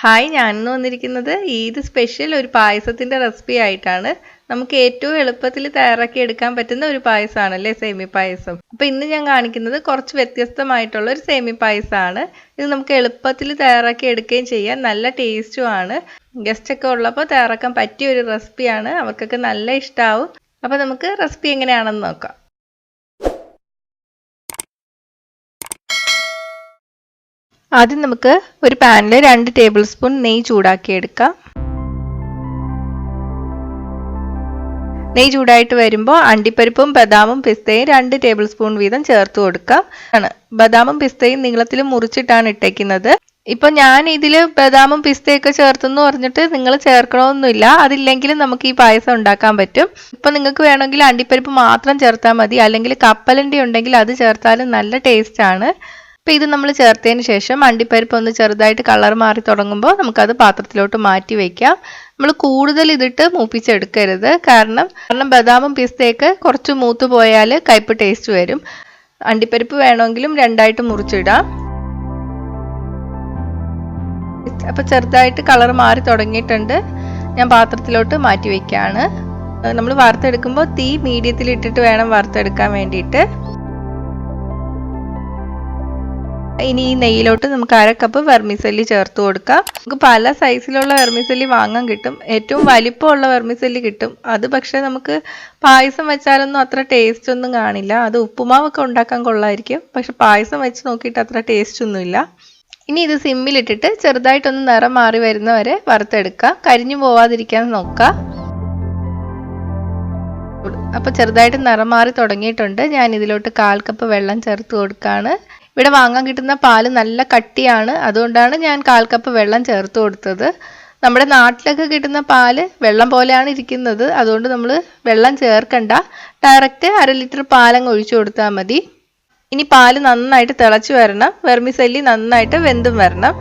Hi, ഞാനിന്ന് വന്നിരിക്കുന്നത് Eid special ഒരു പായസത്തിൻ്റെ റെസിപ്പി ആയിട്ടാണ്. നമുക്ക് ഏറ്റവും എളുപ്പത്തിൽ തയ്യാറാക്കി എടുക്കാൻ പറ്റുന്ന ഒരു പായസമാണല്ലേ സേമിയ പായസം. അപ്പോൾ ഇന്ന് ഞാൻ കാണിക്കുന്നത് കുറച്ച് വ്യത്യസ്തമായിട്ടുള്ള ഒരു സേമിയ പായസമാണ്. ഇത് നമുക്ക് എളുപ്പത്തിൽ തയ്യാറാക്കി എടുക്കുകയും ചെയ്യാം, നല്ല ടേസ്റ്റുമാണ്. ഗസ്റ്റൊക്കെ ഉള്ളപ്പോൾ തയ്യാറാക്കാൻ പറ്റിയ ഒരു റെസിപ്പിയാണ്, അവർക്കൊക്കെ നല്ല ഇഷ്ടമാവും. അപ്പോൾ നമുക്ക് റെസിപ്പി എങ്ങനെയാണെന്ന് നോക്കാം. ആദ്യം നമുക്ക് ഒരു പാനിൽ 2 ടേബിൾ സ്പൂൺ നെയ്യ് ചൂടാക്കിയെടുക്കാം. നെയ്യ് ചൂടായിട്ട് വരുമ്പോൾ അണ്ടിപ്പരിപ്പും ബദാമും പിസ്തയും 2 ടേബിൾ സ്പൂൺ വീതം ചേർത്ത് കൊടുക്കാം. ബദാമും പിസ്തയും നീളത്തിൽ മുറിച്ചിട്ടാണ് ഇട്ടേക്കുന്നത്. ഇപ്പൊ ഞാൻ ഇതിൽ ബദാമും പിസ്തയൊക്കെ ചേർത്തെന്ന് പറഞ്ഞിട്ട് നിങ്ങൾ ചേർക്കണമെന്നില്ല, അതില്ലെങ്കിലും നമുക്ക് ഈ പായസം ഉണ്ടാക്കാൻ പറ്റും. ഇപ്പൊ നിങ്ങൾക്ക് വേണമെങ്കിൽ അണ്ടിപ്പരിപ്പ് മാത്രം ചേർത്താൽ മതി, അല്ലെങ്കിൽ കപ്പലണ്ടി ഉണ്ടെങ്കിൽ അത് ചേർത്താലും നല്ല ടേസ്റ്റ് ആണ്. അപ്പോൾ ഇത് നമ്മൾ ചേർത്തതിന് ശേഷം അണ്ടിപ്പരിപ്പ് ഒന്ന് ചെറുതായിട്ട് കളർ മാറി തുടങ്ങുമ്പോൾ നമുക്കത് പാത്രത്തിലോട്ട് മാറ്റി വയ്ക്കാം. നമ്മൾ കൂടുതൽ ഇതിട്ട് മൂപ്പിച്ചെടുക്കരുത്, കാരണം ബദാമും പിസ്തയൊക്കെ കുറച്ച് മൂത്ത് പോയാൽ കയ്പ്പ് ടേസ്റ്റ് വരും. അണ്ടിപ്പരിപ്പ് വേണമെങ്കിലും 2ആയിട്ട് മുറിച്ചിടാം. അപ്പോൾ ചെറുതായിട്ട് കളർ മാറി തുടങ്ങിയിട്ടുണ്ട്, ഞാൻ പാത്രത്തിലോട്ട് മാറ്റി വയ്ക്കുകയാണ്. നമ്മൾ വറുത്തെടുക്കുമ്പോൾ തീ മീഡിയത്തിൽ ഇട്ടിട്ട് വേണം വറുത്തെടുക്കാൻ വേണ്ടിയിട്ട്. ഇനി ഈ നെയ്യിലോട്ട് നമുക്ക് 1/2 കപ്പ് വെർമിസെല്ലി ചേർത്ത് കൊടുക്കാം. നമുക്ക് പല സൈസിലുള്ള വെർമിസെല്ലി വാങ്ങാൻ കിട്ടും, ഏറ്റവും വലിപ്പമുള്ള വെർമിസെല്ലി കിട്ടും. അത് പക്ഷേ നമുക്ക് പായസം വെച്ചാലൊന്നും അത്ര ടേസ്റ്റ് ഒന്നും കാണില്ല. അത് ഉപ്പുമാവൊക്കെ ഉണ്ടാക്കാൻ കൊള്ളായിരിക്കും, പക്ഷെ പായസം വെച്ച് നോക്കിയിട്ട് അത്ര ടേസ്റ്റ് ഒന്നുമില്ല. ഇനി ഇത് സിമ്മിലിട്ടിട്ട് ചെറുതായിട്ടൊന്ന് നിറം മാറി വരുന്നവരെ വറുത്തെടുക്കുക, കരിഞ്ഞു പോവാതിരിക്കാൻ നോക്കുക. അപ്പോൾ ചെറുതായിട്ട് നിറം മാറി തുടങ്ങിയിട്ടുണ്ട്. ഞാൻ ഇതിലോട്ട് 1/4 കപ്പ് വെള്ളം ചേർത്ത് കൊടുക്കുകയാണ്. ഇവിടെ വാങ്ങാൻ കിട്ടുന്ന പാല് നല്ല കട്ടിയാണ്, അതുകൊണ്ടാണ് ഞാൻ 1/4 കപ്പ് വെള്ളം ചേർത്ത് കൊടുത്തത്. നമ്മുടെ നാട്ടിലൊക്കെ കിട്ടുന്ന പാല് വെള്ളം പോലെയാണ് ഇരിക്കുന്നത്, അതുകൊണ്ട് നമ്മൾ വെള്ളം ചേർക്കണ്ട, ഡയറക്റ്റ് 1/2 ലിറ്റർ പാലങ്ങ് ഒഴിച്ചു കൊടുത്താൽ മതി. ഇനി പാല് നന്നായിട്ട് തിളച്ചു വരണം, വെർമിസെല്ലി നന്നായിട്ട് വെന്തും വരണം.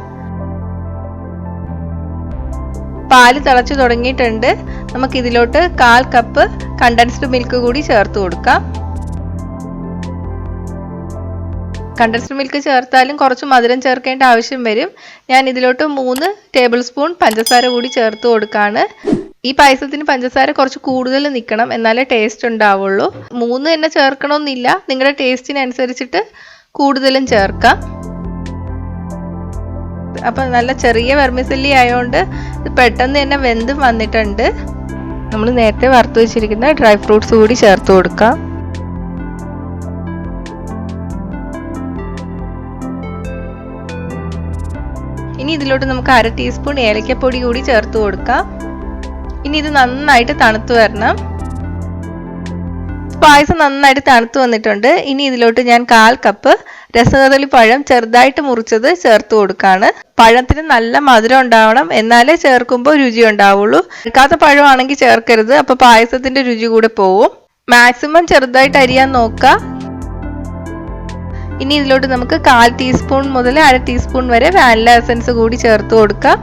പാല് തിളച്ചു തുടങ്ങിയിട്ടുണ്ട്. നമുക്കിതിലോട്ട് 1/4 കപ്പ് കണ്ടൻസ്ഡ് മിൽക്ക് കൂടി ചേർത്ത് കൊടുക്കാം. കണ്ടൻസ്ഡ് മിൽക്ക് ചേർത്താലും കുറച്ച് മധുരം ചേർക്കേണ്ട ആവശ്യം വരും. ഞാൻ ഇതിലോട്ട് 3 ടേബിൾ സ്പൂൺ പഞ്ചസാര കൂടി ചേർത്ത് കൊടുക്കുകയാണ്. ഈ പായസത്തിന് പഞ്ചസാര കുറച്ച് കൂടുതൽ നിൽക്കണം, എന്നാലേ ടേസ്റ്റ് ഉണ്ടാവുള്ളൂ. 3 തന്നെ ചേർക്കണമെന്നില്ല, നിങ്ങളുടെ ടേസ്റ്റിനനുസരിച്ചിട്ട് കൂടുതലും ചേർക്കാം. അപ്പം നല്ല ചെറിയ വെർമിസെല്ലി ആയതുകൊണ്ട് ഇത് പെട്ടെന്ന് തന്നെ വെന്തും വന്നിട്ടുണ്ട്. നമ്മൾ നേരത്തെ വറുത്ത് വെച്ചിരിക്കുന്ന ഡ്രൈ ഫ്രൂട്ട്സ് കൂടി ചേർത്ത് കൊടുക്കാം. ഇനി ഇതിലോട്ട് നമുക്ക് 1/2 ടീസ്പൂൺ ഏലക്കപ്പൊടി കൂടി ചേർത്ത് കൊടുക്കാം. ഇനി ഇത് നന്നായിട്ട് തണുത്ത് വരണം. പായസം നന്നായിട്ട് തണുത്ത് വന്നിട്ടുണ്ട്. ഇനി ഇതിലോട്ട് ഞാൻ 1/4 കപ്പ് രസകദളി പഴം ചെറുതായിട്ട് മുറിച്ചത് ചേർത്ത് കൊടുക്കുകയാണ്. പഴത്തിന് നല്ല മധുരം ഉണ്ടാവണം, എന്നാലേ ചേർക്കുമ്പോൾ രുചി ഉണ്ടാവുള്ളൂ. ചേർക്കാത്ത പഴമാണെങ്കിൽ ചേർക്കരുത്, അപ്പോൾ പായസത്തിന്റെ രുചി കൂടെ പോവും. മാക്സിമം ചെറുതായിട്ട് അരിയാൻ നോക്കുക. ഇനി ഇതിലോട്ട് നമുക്ക് 1/4 ടീസ്പൂൺ മുതൽ 1/2 ടീസ്പൂൺ വരെ വാനില എസൻസ് കൂടി ചേർത്ത് കൊടുക്കാം.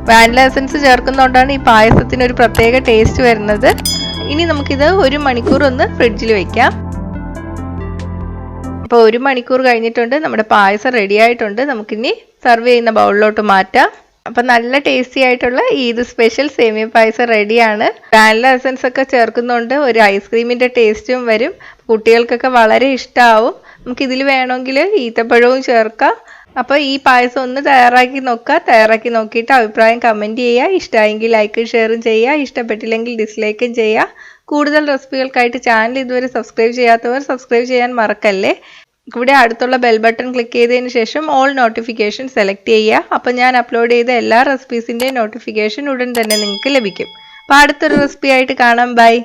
വാനില എസൻസ് ചേർക്കുന്നതുകൊണ്ടാണ് ഈ പായസത്തിന് ഒരു പ്രത്യേക ടേസ്റ്റ് വരുന്നത്. ഇനി നമുക്കിത് 1 മണിക്കൂർ ഒന്ന് ഫ്രിഡ്ജിൽ വെക്കാം. അപ്പോൾ 1 മണിക്കൂർ കഴിഞ്ഞിട്ടുണ്ട്, നമ്മുടെ പായസം റെഡി ആയിട്ടുണ്ട്. നമുക്കിനി സെർവ് ചെയ്യുന്ന ബൗളിലോട്ട് മാറ്റാം. അപ്പം നല്ല ടേസ്റ്റി ആയിട്ടുള്ള ഈദ് സ്പെഷ്യൽ സേമിയ പായസം റെഡിയാണ്. വാനില എസൻസ് ഒക്കെ ചേർക്കുന്നതുകൊണ്ട് ഒരു ഐസ്ക്രീമിൻ്റെ ടേസ്റ്റും വരും, കുട്ടികൾക്കൊക്കെ വളരെ ഇഷ്ടമാവും. നമുക്കിതിൽ വേണമെങ്കിൽ ഈത്തപ്പഴവും ചേർക്കാം. അപ്പോൾ ഈ പായസം ഒന്ന് തയ്യാറാക്കി നോക്കുക. തയ്യാറാക്കി നോക്കിയിട്ട് അഭിപ്രായം കമൻറ്റ് ചെയ്യുക. ഇഷ്ടമായെങ്കിൽ ലൈക്കും ഷെയറും ചെയ്യുക, ഇഷ്ടപ്പെട്ടില്ലെങ്കിൽ ഡിസ്ലൈക്കും ചെയ്യുക. കൂടുതൽ റെസിപ്പികൾക്കായിട്ട് ചാനൽ ഇതുവരെ സബ്സ്ക്രൈബ് ചെയ്യാത്തവർ സബ്സ്ക്രൈബ് ചെയ്യാൻ മറക്കല്ലേ. ഇവിടെ അടുത്തുള്ള ബെൽ ബട്ടൺ ക്ലിക്ക് ചെയ്തതിന് ശേഷം ഓൾ നോട്ടിഫിക്കേഷൻ സെലക്ട് ചെയ്യുക. അപ്പോൾ ഞാൻ അപ്ലോഡ് ചെയ്ത എല്ലാ റെസിപ്പീസിൻ്റെയും നോട്ടിഫിക്കേഷൻ ഉടൻ തന്നെ നിങ്ങൾക്ക് ലഭിക്കും. അപ്പോൾ അടുത്തൊരു റെസിപ്പി ആയിട്ട് കാണാം. ബൈ.